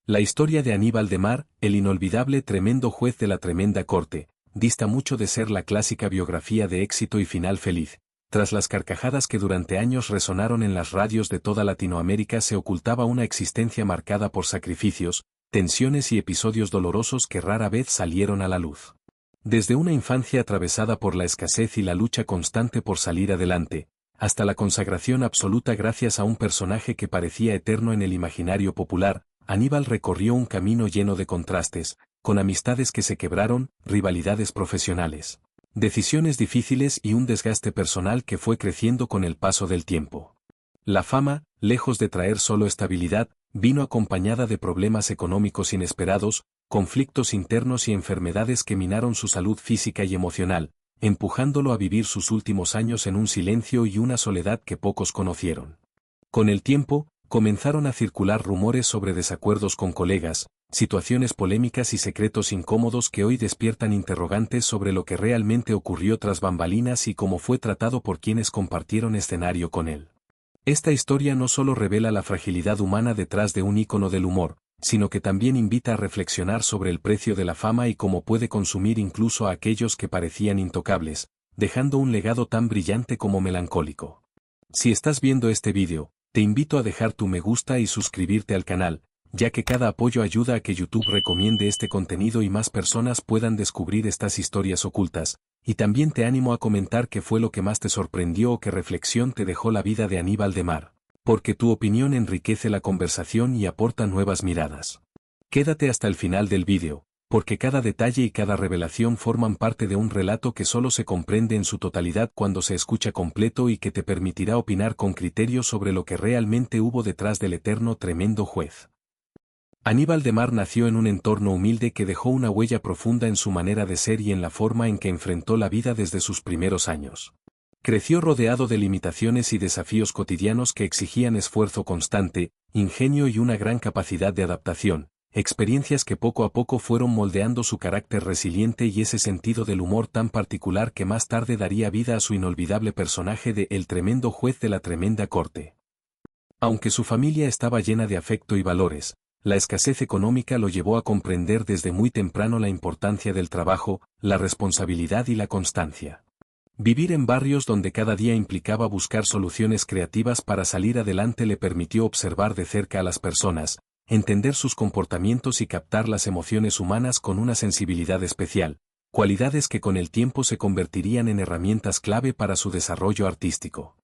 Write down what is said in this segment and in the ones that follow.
La historia de Aníbal de Mar, el inolvidable tremendo juez de la tremenda corte, dista mucho de ser la clásica biografía de éxito y final feliz. Tras las carcajadas que durante años resonaron en las radios de toda Latinoamérica se ocultaba una existencia marcada por sacrificios, tensiones y episodios dolorosos que rara vez salieron a la luz. Desde una infancia atravesada por la escasez y la lucha constante por salir adelante, hasta la consagración absoluta gracias a un personaje que parecía eterno en el imaginario popular, Aníbal recorrió un camino lleno de contrastes, con amistades que se quebraron, rivalidades profesionales, decisiones difíciles y un desgaste personal que fue creciendo con el paso del tiempo. La fama, lejos de traer solo estabilidad, vino acompañada de problemas económicos inesperados, conflictos internos y enfermedades que minaron su salud física y emocional, empujándolo a vivir sus últimos años en un silencio y una soledad que pocos conocieron. Con el tiempo, comenzaron a circular rumores sobre desacuerdos con colegas, situaciones polémicas y secretos incómodos que hoy despiertan interrogantes sobre lo que realmente ocurrió tras bambalinas y cómo fue tratado por quienes compartieron escenario con él. Esta historia no solo revela la fragilidad humana detrás de un ícono del humor, sino que también invita a reflexionar sobre el precio de la fama y cómo puede consumir incluso a aquellos que parecían intocables, dejando un legado tan brillante como melancólico. Si estás viendo este vídeo, te invito a dejar tu me gusta y suscribirte al canal, ya que cada apoyo ayuda a que YouTube recomiende este contenido y más personas puedan descubrir estas historias ocultas, y también te animo a comentar qué fue lo que más te sorprendió o qué reflexión te dejó la vida de Aníbal de Mar, porque tu opinión enriquece la conversación y aporta nuevas miradas. Quédate hasta el final del vídeo, porque cada detalle y cada revelación forman parte de un relato que solo se comprende en su totalidad cuando se escucha completo y que te permitirá opinar con criterio sobre lo que realmente hubo detrás del eterno tremendo juez. Aníbal de Mar nació en un entorno humilde que dejó una huella profunda en su manera de ser y en la forma en que enfrentó la vida desde sus primeros años. Creció rodeado de limitaciones y desafíos cotidianos que exigían esfuerzo constante, ingenio y una gran capacidad de adaptación, experiencias que poco a poco fueron moldeando su carácter resiliente y ese sentido del humor tan particular que más tarde daría vida a su inolvidable personaje de El tremendo juez de la tremenda corte. Aunque su familia estaba llena de afecto y valores, la escasez económica lo llevó a comprender desde muy temprano la importancia del trabajo, la responsabilidad y la constancia. Vivir en barrios donde cada día implicaba buscar soluciones creativas para salir adelante le permitió observar de cerca a las personas, entender sus comportamientos y captar las emociones humanas con una sensibilidad especial, cualidades que con el tiempo se convertirían en herramientas clave para su desarrollo artístico.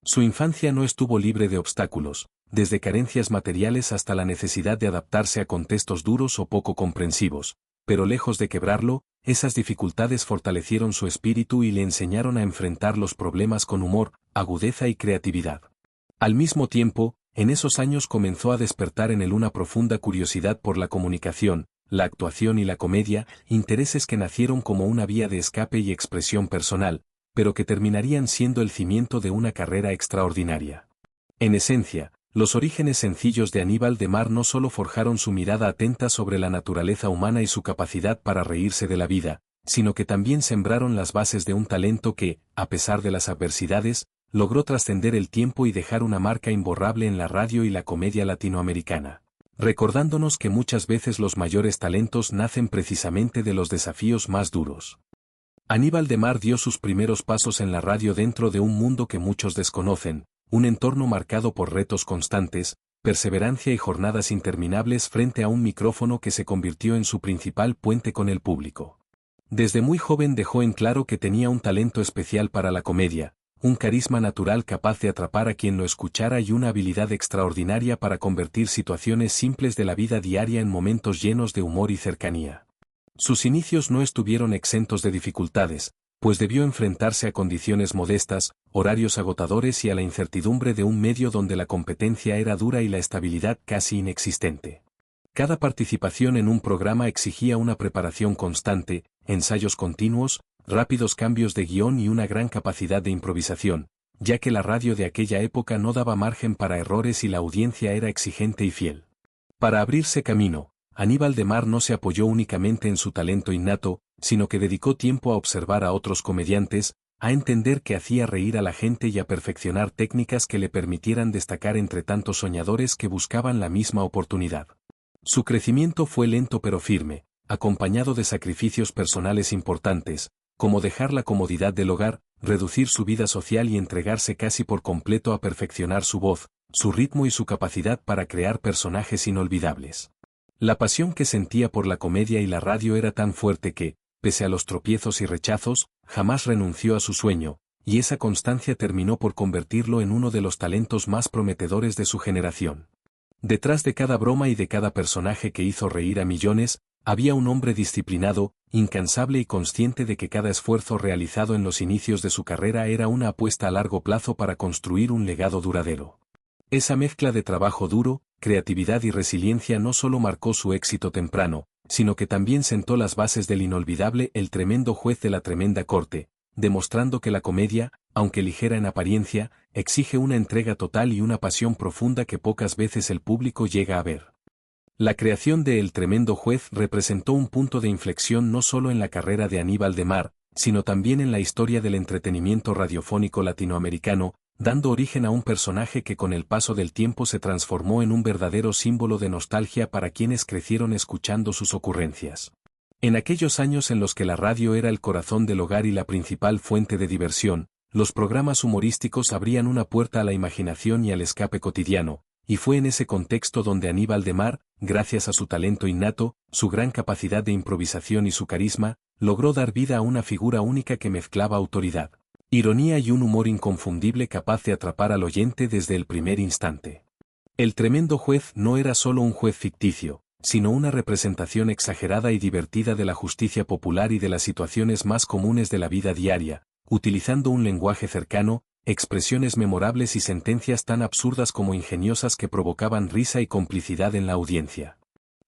Su infancia no estuvo libre de obstáculos, desde carencias materiales hasta la necesidad de adaptarse a contextos duros o poco comprensivos, pero lejos de quebrarlo, esas dificultades fortalecieron su espíritu y le enseñaron a enfrentar los problemas con humor, agudeza y creatividad. Al mismo tiempo, en esos años comenzó a despertar en él una profunda curiosidad por la comunicación, la actuación y la comedia, intereses que nacieron como una vía de escape y expresión personal, pero que terminarían siendo el cimiento de una carrera extraordinaria. En esencia, los orígenes sencillos de Aníbal de Mar no solo forjaron su mirada atenta sobre la naturaleza humana y su capacidad para reírse de la vida, sino que también sembraron las bases de un talento que, a pesar de las adversidades, logró trascender el tiempo y dejar una marca imborrable en la radio y la comedia latinoamericana, recordándonos que muchas veces los mayores talentos nacen precisamente de los desafíos más duros. Aníbal de Mar dio sus primeros pasos en la radio dentro de un mundo que muchos desconocen, un entorno marcado por retos constantes, perseverancia y jornadas interminables frente a un micrófono que se convirtió en su principal puente con el público. Desde muy joven dejó en claro que tenía un talento especial para la comedia, un carisma natural capaz de atrapar a quien lo escuchara y una habilidad extraordinaria para convertir situaciones simples de la vida diaria en momentos llenos de humor y cercanía. Sus inicios no estuvieron exentos de dificultades, pues debió enfrentarse a condiciones modestas, horarios agotadores y a la incertidumbre de un medio donde la competencia era dura y la estabilidad casi inexistente. Cada participación en un programa exigía una preparación constante, ensayos continuos, rápidos cambios de guión y una gran capacidad de improvisación, ya que la radio de aquella época no daba margen para errores y la audiencia era exigente y fiel. Para abrirse camino, Aníbal de Mar no se apoyó únicamente en su talento innato, sino que dedicó tiempo a observar a otros comediantes, a entender que hacía reír a la gente y a perfeccionar técnicas que le permitieran destacar entre tantos soñadores que buscaban la misma oportunidad. Su crecimiento fue lento pero firme, acompañado de sacrificios personales importantes, como dejar la comodidad del hogar, reducir su vida social y entregarse casi por completo a perfeccionar su voz, su ritmo y su capacidad para crear personajes inolvidables. La pasión que sentía por la comedia y la radio era tan fuerte que, pese a los tropiezos y rechazos, jamás renunció a su sueño, y esa constancia terminó por convertirlo en uno de los talentos más prometedores de su generación. Detrás de cada broma y de cada personaje que hizo reír a millones, había un hombre disciplinado, incansable y consciente de que cada esfuerzo realizado en los inicios de su carrera era una apuesta a largo plazo para construir un legado duradero. Esa mezcla de trabajo duro, creatividad y resiliencia no solo marcó su éxito temprano, sino que también sentó las bases del inolvidable El Tremendo Juez de la Tremenda Corte, demostrando que la comedia, aunque ligera en apariencia, exige una entrega total y una pasión profunda que pocas veces el público llega a ver. La creación de El Tremendo Juez representó un punto de inflexión no solo en la carrera de Aníbal de Mar, sino también en la historia del entretenimiento radiofónico latinoamericano, dando origen a un personaje que con el paso del tiempo se transformó en un verdadero símbolo de nostalgia para quienes crecieron escuchando sus ocurrencias. En aquellos años en los que la radio era el corazón del hogar y la principal fuente de diversión, los programas humorísticos abrían una puerta a la imaginación y al escape cotidiano, y fue en ese contexto donde Aníbal de Mar, gracias a su talento innato, su gran capacidad de improvisación y su carisma, logró dar vida a una figura única que mezclaba autoridad, ironía y un humor inconfundible capaz de atrapar al oyente desde el primer instante. El Tremendo Juez no era solo un juez ficticio, sino una representación exagerada y divertida de la justicia popular y de las situaciones más comunes de la vida diaria, utilizando un lenguaje cercano, expresiones memorables y sentencias tan absurdas como ingeniosas que provocaban risa y complicidad en la audiencia.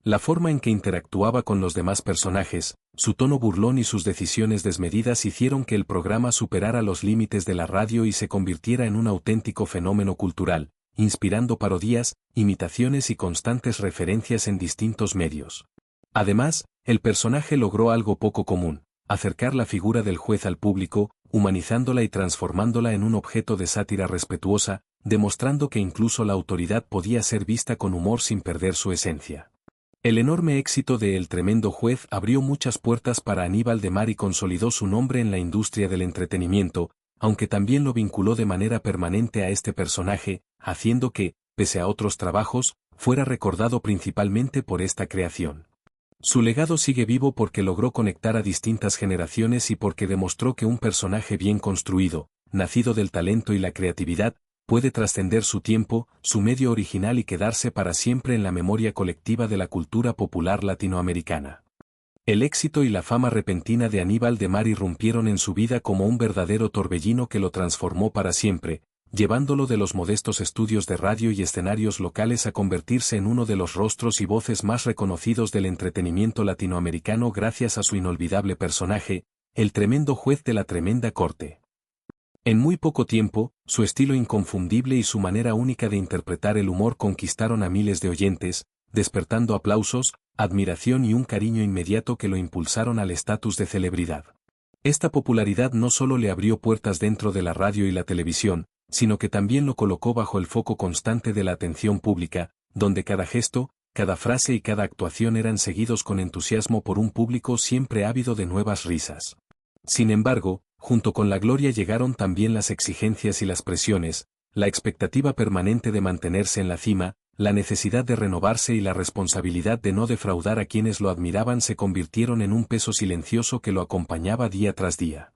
La forma en que interactuaba con los demás personajes, su tono burlón y sus decisiones desmedidas hicieron que el programa superara los límites de la radio y se convirtiera en un auténtico fenómeno cultural, inspirando parodias, imitaciones y constantes referencias en distintos medios. Además, el personaje logró algo poco común: acercar la figura del juez al público, humanizándola y transformándola en un objeto de sátira respetuosa, demostrando que incluso la autoridad podía ser vista con humor sin perder su esencia. El enorme éxito de El Tremendo Juez abrió muchas puertas para Aníbal de Mar y consolidó su nombre en la industria del entretenimiento, aunque también lo vinculó de manera permanente a este personaje, haciendo que, pese a otros trabajos, fuera recordado principalmente por esta creación. Su legado sigue vivo porque logró conectar a distintas generaciones y porque demostró que un personaje bien construido, nacido del talento y la creatividad, puede trascender su tiempo, su medio original y quedarse para siempre en la memoria colectiva de la cultura popular latinoamericana. El éxito y la fama repentina de Aníbal de Mar irrumpieron en su vida como un verdadero torbellino que lo transformó para siempre, llevándolo de los modestos estudios de radio y escenarios locales a convertirse en uno de los rostros y voces más reconocidos del entretenimiento latinoamericano gracias a su inolvidable personaje, el tremendo juez de la tremenda corte. En muy poco tiempo, su estilo inconfundible y su manera única de interpretar el humor conquistaron a miles de oyentes, despertando aplausos, admiración y un cariño inmediato que lo impulsaron al estatus de celebridad. Esta popularidad no solo le abrió puertas dentro de la radio y la televisión, sino que también lo colocó bajo el foco constante de la atención pública, donde cada gesto, cada frase y cada actuación eran seguidos con entusiasmo por un público siempre ávido de nuevas risas. Sin embargo, junto con la gloria llegaron también las exigencias y las presiones, la expectativa permanente de mantenerse en la cima, la necesidad de renovarse y la responsabilidad de no defraudar a quienes lo admiraban se convirtieron en un peso silencioso que lo acompañaba día tras día.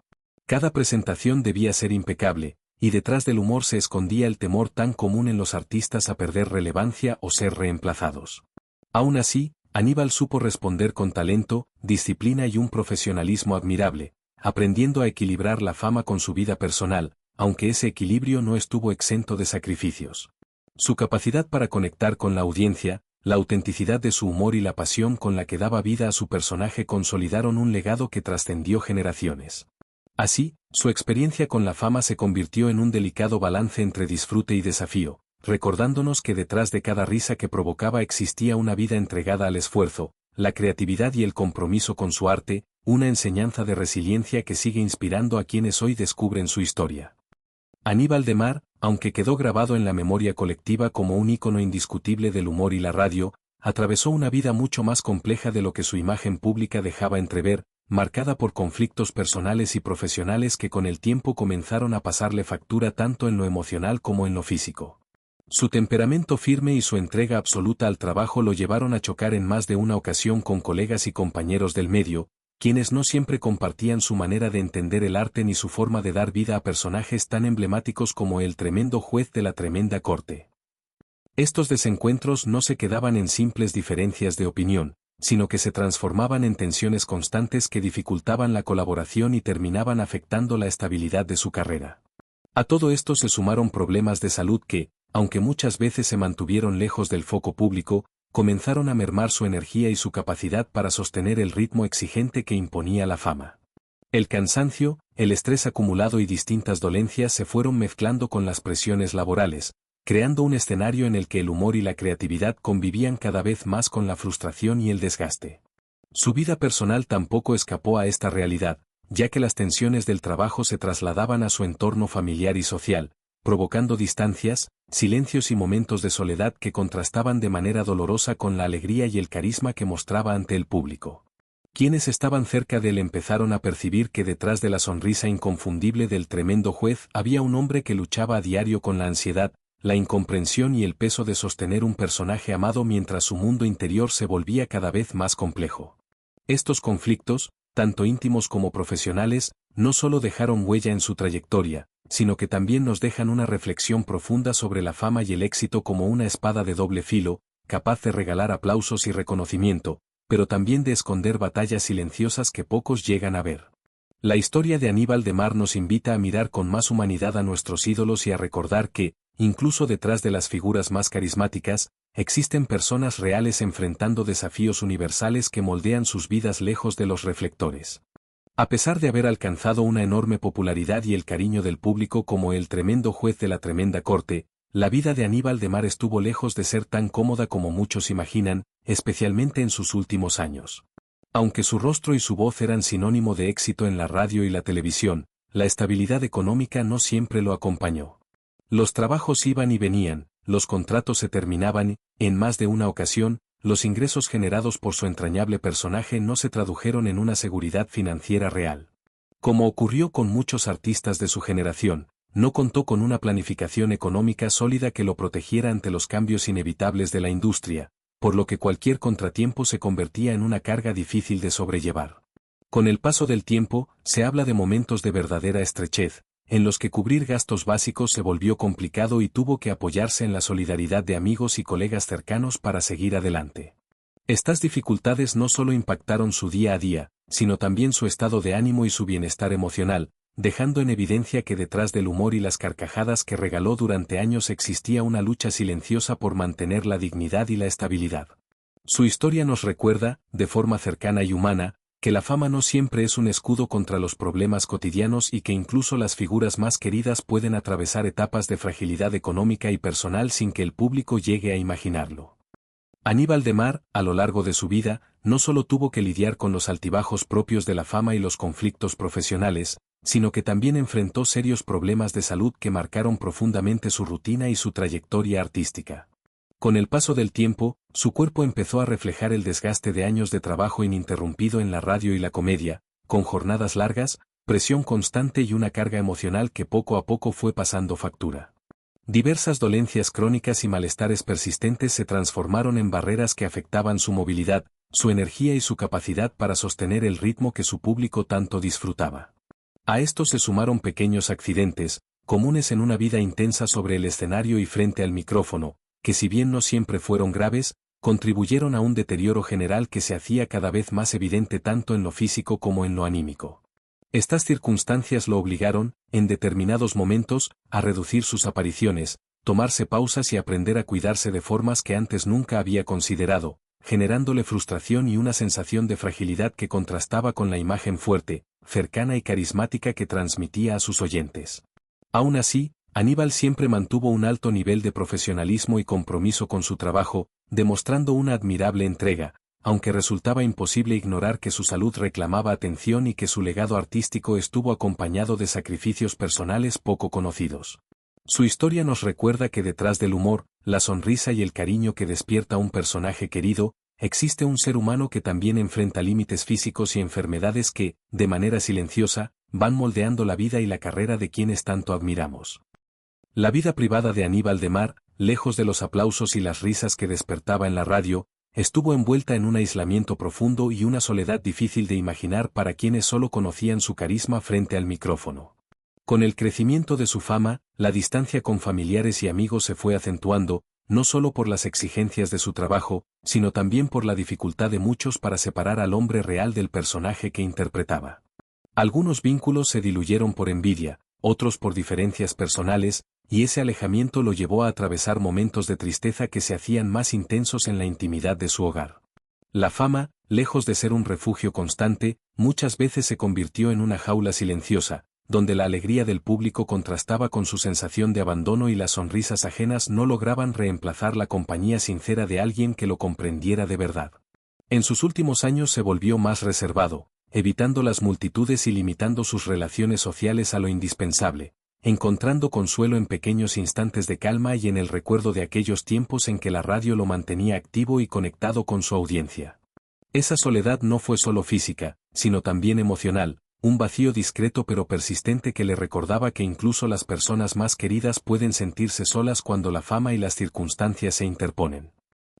Cada presentación debía ser impecable, y detrás del humor se escondía el temor tan común en los artistas a perder relevancia o ser reemplazados. Aún así, Aníbal supo responder con talento, disciplina y un profesionalismo admirable, aprendiendo a equilibrar la fama con su vida personal, aunque ese equilibrio no estuvo exento de sacrificios. Su capacidad para conectar con la audiencia, la autenticidad de su humor y la pasión con la que daba vida a su personaje consolidaron un legado que trascendió generaciones. Así, su experiencia con la fama se convirtió en un delicado balance entre disfrute y desafío, recordándonos que detrás de cada risa que provocaba existía una vida entregada al esfuerzo, la creatividad y el compromiso con su arte, una enseñanza de resiliencia que sigue inspirando a quienes hoy descubren su historia. Aníbal de Mar, aunque quedó grabado en la memoria colectiva como un ícono indiscutible del humor y la radio, atravesó una vida mucho más compleja de lo que su imagen pública dejaba entrever, marcada por conflictos personales y profesionales que con el tiempo comenzaron a pasarle factura tanto en lo emocional como en lo físico. Su temperamento firme y su entrega absoluta al trabajo lo llevaron a chocar en más de una ocasión con colegas y compañeros del medio, quienes no siempre compartían su manera de entender el arte ni su forma de dar vida a personajes tan emblemáticos como el tremendo juez de la tremenda corte. Estos desencuentros no se quedaban en simples diferencias de opinión, sino que se transformaban en tensiones constantes que dificultaban la colaboración y terminaban afectando la estabilidad de su carrera. A todo esto se sumaron problemas de salud que, aunque muchas veces se mantuvieron lejos del foco público, comenzaron a mermar su energía y su capacidad para sostener el ritmo exigente que imponía la fama. El cansancio, el estrés acumulado y distintas dolencias se fueron mezclando con las presiones laborales, creando un escenario en el que el humor y la creatividad convivían cada vez más con la frustración y el desgaste. Su vida personal tampoco escapó a esta realidad, ya que las tensiones del trabajo se trasladaban a su entorno familiar y social, provocando distancias, silencios y momentos de soledad que contrastaban de manera dolorosa con la alegría y el carisma que mostraba ante el público. Quienes estaban cerca de él empezaron a percibir que detrás de la sonrisa inconfundible del tremendo juez había un hombre que luchaba a diario con la ansiedad, la incomprensión y el peso de sostener un personaje amado mientras su mundo interior se volvía cada vez más complejo. Estos conflictos, tanto íntimos como profesionales, no solo dejaron huella en su trayectoria, sino que también nos dejan una reflexión profunda sobre la fama y el éxito como una espada de doble filo, capaz de regalar aplausos y reconocimiento, pero también de esconder batallas silenciosas que pocos llegan a ver. La historia de Aníbal de Mar nos invita a mirar con más humanidad a nuestros ídolos y a recordar que, incluso detrás de las figuras más carismáticas, existen personas reales enfrentando desafíos universales que moldean sus vidas lejos de los reflectores. A pesar de haber alcanzado una enorme popularidad y el cariño del público como el tremendo juez de la tremenda corte, la vida de Aníbal de Mar estuvo lejos de ser tan cómoda como muchos imaginan, especialmente en sus últimos años. Aunque su rostro y su voz eran sinónimo de éxito en la radio y la televisión, la estabilidad económica no siempre lo acompañó. Los trabajos iban y venían, los contratos se terminaban y, en más de una ocasión, los ingresos generados por su entrañable personaje no se tradujeron en una seguridad financiera real. Como ocurrió con muchos artistas de su generación, no contó con una planificación económica sólida que lo protegiera ante los cambios inevitables de la industria, por lo que cualquier contratiempo se convertía en una carga difícil de sobrellevar. Con el paso del tiempo, se habla de momentos de verdadera estrechez, en los que cubrir gastos básicos se volvió complicado y tuvo que apoyarse en la solidaridad de amigos y colegas cercanos para seguir adelante. Estas dificultades no solo impactaron su día a día, sino también su estado de ánimo y su bienestar emocional, dejando en evidencia que detrás del humor y las carcajadas que regaló durante años existía una lucha silenciosa por mantener la dignidad y la estabilidad. Su historia nos recuerda, de forma cercana y humana, que la fama no siempre es un escudo contra los problemas cotidianos y que incluso las figuras más queridas pueden atravesar etapas de fragilidad económica y personal sin que el público llegue a imaginarlo. Aníbal de Mar, a lo largo de su vida, no solo tuvo que lidiar con los altibajos propios de la fama y los conflictos profesionales, sino que también enfrentó serios problemas de salud que marcaron profundamente su rutina y su trayectoria artística. Con el paso del tiempo, su cuerpo empezó a reflejar el desgaste de años de trabajo ininterrumpido en la radio y la comedia, con jornadas largas, presión constante y una carga emocional que poco a poco fue pasando factura. Diversas dolencias crónicas y malestares persistentes se transformaron en barreras que afectaban su movilidad, su energía y su capacidad para sostener el ritmo que su público tanto disfrutaba. A esto se sumaron pequeños accidentes, comunes en una vida intensa sobre el escenario y frente al micrófono, que si bien no siempre fueron graves, contribuyeron a un deterioro general que se hacía cada vez más evidente tanto en lo físico como en lo anímico. Estas circunstancias lo obligaron, en determinados momentos, a reducir sus apariciones, tomarse pausas y aprender a cuidarse de formas que antes nunca había considerado, generándole frustración y una sensación de fragilidad que contrastaba con la imagen fuerte, cercana y carismática que transmitía a sus oyentes. Aún así, Aníbal siempre mantuvo un alto nivel de profesionalismo y compromiso con su trabajo, demostrando una admirable entrega, aunque resultaba imposible ignorar que su salud reclamaba atención y que su legado artístico estuvo acompañado de sacrificios personales poco conocidos. Su historia nos recuerda que detrás del humor, la sonrisa y el cariño que despierta un personaje querido, existe un ser humano que también enfrenta límites físicos y enfermedades que, de manera silenciosa, van moldeando la vida y la carrera de quienes tanto admiramos. La vida privada de Aníbal de Mar, lejos de los aplausos y las risas que despertaba en la radio, estuvo envuelta en un aislamiento profundo y una soledad difícil de imaginar para quienes solo conocían su carisma frente al micrófono. Con el crecimiento de su fama, la distancia con familiares y amigos se fue acentuando, no solo por las exigencias de su trabajo, sino también por la dificultad de muchos para separar al hombre real del personaje que interpretaba. Algunos vínculos se diluyeron por envidia, otros por diferencias personales, y ese alejamiento lo llevó a atravesar momentos de tristeza que se hacían más intensos en la intimidad de su hogar. La fama, lejos de ser un refugio constante, muchas veces se convirtió en una jaula silenciosa, donde la alegría del público contrastaba con su sensación de abandono y las sonrisas ajenas no lograban reemplazar la compañía sincera de alguien que lo comprendiera de verdad. En sus últimos años se volvió más reservado, evitando las multitudes y limitando sus relaciones sociales a lo indispensable, encontrando consuelo en pequeños instantes de calma y en el recuerdo de aquellos tiempos en que la radio lo mantenía activo y conectado con su audiencia. Esa soledad no fue solo física, sino también emocional, un vacío discreto pero persistente que le recordaba que incluso las personas más queridas pueden sentirse solas cuando la fama y las circunstancias se interponen.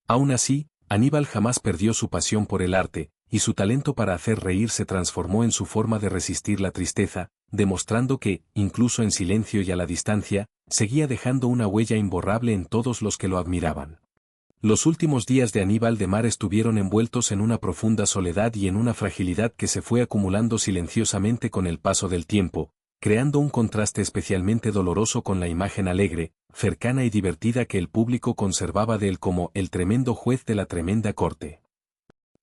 Aún así, Aníbal jamás perdió su pasión por el arte, y su talento para hacer reír se transformó en su forma de resistir la tristeza, demostrando que, incluso en silencio y a la distancia, seguía dejando una huella imborrable en todos los que lo admiraban. Los últimos días de Aníbal de Mar estuvieron envueltos en una profunda soledad y en una fragilidad que se fue acumulando silenciosamente con el paso del tiempo, creando un contraste especialmente doloroso con la imagen alegre, cercana y divertida que el público conservaba de él como el tremendo juez de la tremenda corte.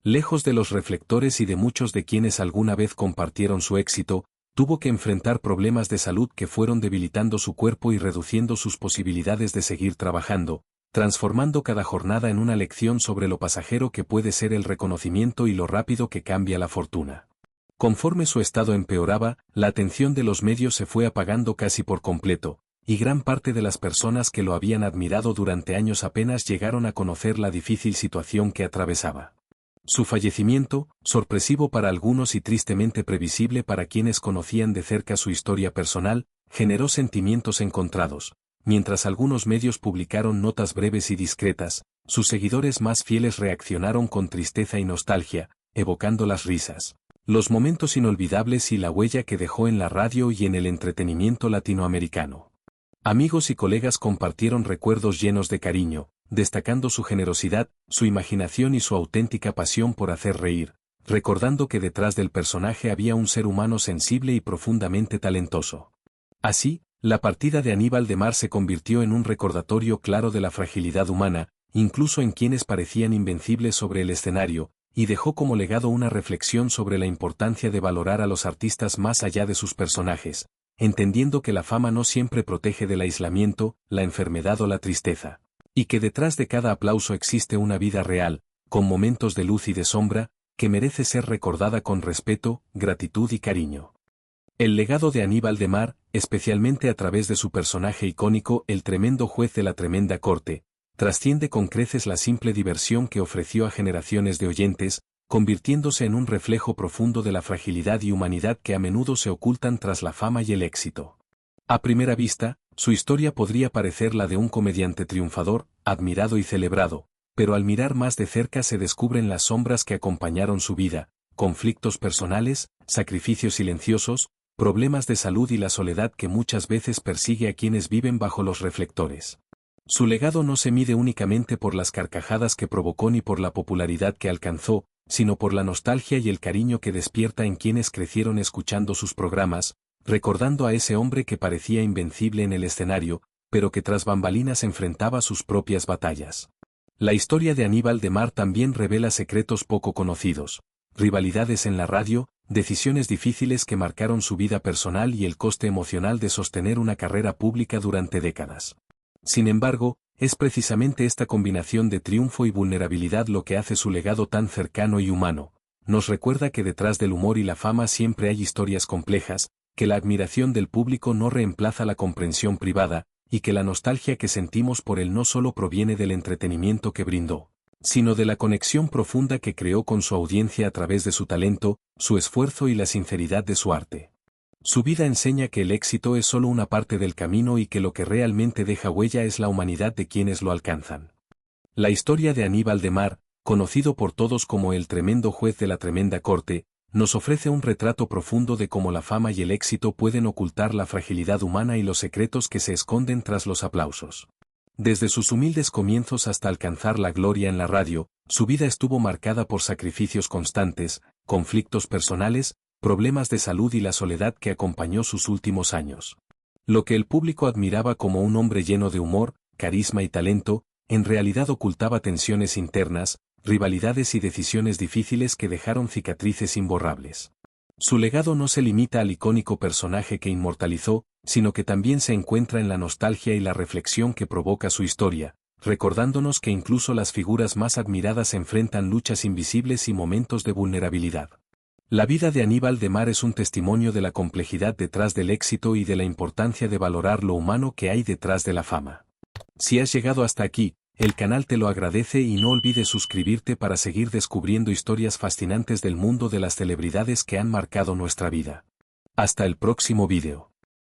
Lejos de los reflectores y de muchos de quienes alguna vez compartieron su éxito, tuvo que enfrentar problemas de salud que fueron debilitando su cuerpo y reduciendo sus posibilidades de seguir trabajando, transformando cada jornada en una lección sobre lo pasajero que puede ser el reconocimiento y lo rápido que cambia la fortuna. Conforme su estado empeoraba, la atención de los medios se fue apagando casi por completo, y gran parte de las personas que lo habían admirado durante años apenas llegaron a conocer la difícil situación que atravesaba. Su fallecimiento, sorpresivo para algunos y tristemente previsible para quienes conocían de cerca su historia personal, generó sentimientos encontrados. Mientras algunos medios publicaron notas breves y discretas, sus seguidores más fieles reaccionaron con tristeza y nostalgia, evocando las risas, los momentos inolvidables y la huella que dejó en la radio y en el entretenimiento latinoamericano. Amigos y colegas compartieron recuerdos llenos de cariño, destacando su generosidad, su imaginación y su auténtica pasión por hacer reír, recordando que detrás del personaje había un ser humano sensible y profundamente talentoso. Así, la partida de Aníbal de Mar se convirtió en un recordatorio claro de la fragilidad humana, incluso en quienes parecían invencibles sobre el escenario, y dejó como legado una reflexión sobre la importancia de valorar a los artistas más allá de sus personajes, entendiendo que la fama no siempre protege del aislamiento, la enfermedad o la tristeza, y que detrás de cada aplauso existe una vida real, con momentos de luz y de sombra, que merece ser recordada con respeto, gratitud y cariño. El legado de Aníbal de Mar, especialmente a través de su personaje icónico, el tremendo juez de la tremenda corte, trasciende con creces la simple diversión que ofreció a generaciones de oyentes, convirtiéndose en un reflejo profundo de la fragilidad y humanidad que a menudo se ocultan tras la fama y el éxito. A primera vista, su historia podría parecer la de un comediante triunfador, admirado y celebrado, pero al mirar más de cerca se descubren las sombras que acompañaron su vida, conflictos personales, sacrificios silenciosos, problemas de salud y la soledad que muchas veces persigue a quienes viven bajo los reflectores. Su legado no se mide únicamente por las carcajadas que provocó ni por la popularidad que alcanzó, sino por la nostalgia y el cariño que despierta en quienes crecieron escuchando sus programas, recordando a ese hombre que parecía invencible en el escenario, pero que tras bambalinas enfrentaba sus propias batallas. La historia de Aníbal de Mar también revela secretos poco conocidos, rivalidades en la radio, decisiones difíciles que marcaron su vida personal y el coste emocional de sostener una carrera pública durante décadas. Sin embargo, es precisamente esta combinación de triunfo y vulnerabilidad lo que hace su legado tan cercano y humano. Nos recuerda que detrás del humor y la fama siempre hay historias complejas, que la admiración del público no reemplaza la comprensión privada, y que la nostalgia que sentimos por él no solo proviene del entretenimiento que brindó, sino de la conexión profunda que creó con su audiencia a través de su talento, su esfuerzo y la sinceridad de su arte. Su vida enseña que el éxito es solo una parte del camino y que lo que realmente deja huella es la humanidad de quienes lo alcanzan. La historia de Aníbal de Mar, conocido por todos como el tremendo juez de la tremenda corte, nos ofrece un retrato profundo de cómo la fama y el éxito pueden ocultar la fragilidad humana y los secretos que se esconden tras los aplausos. Desde sus humildes comienzos hasta alcanzar la gloria en la radio, su vida estuvo marcada por sacrificios constantes, conflictos personales, problemas de salud y la soledad que acompañó sus últimos años. Lo que el público admiraba como un hombre lleno de humor, carisma y talento, en realidad ocultaba tensiones internas, rivalidades y decisiones difíciles que dejaron cicatrices imborrables. Su legado no se limita al icónico personaje que inmortalizó, sino que también se encuentra en la nostalgia y la reflexión que provoca su historia, recordándonos que incluso las figuras más admiradas enfrentan luchas invisibles y momentos de vulnerabilidad. La vida de Aníbal de Mar es un testimonio de la complejidad detrás del éxito y de la importancia de valorar lo humano que hay detrás de la fama. Si has llegado hasta aquí, el canal te lo agradece y no olvides suscribirte para seguir descubriendo historias fascinantes del mundo de las celebridades que han marcado nuestra vida. Hasta el próximo vídeo.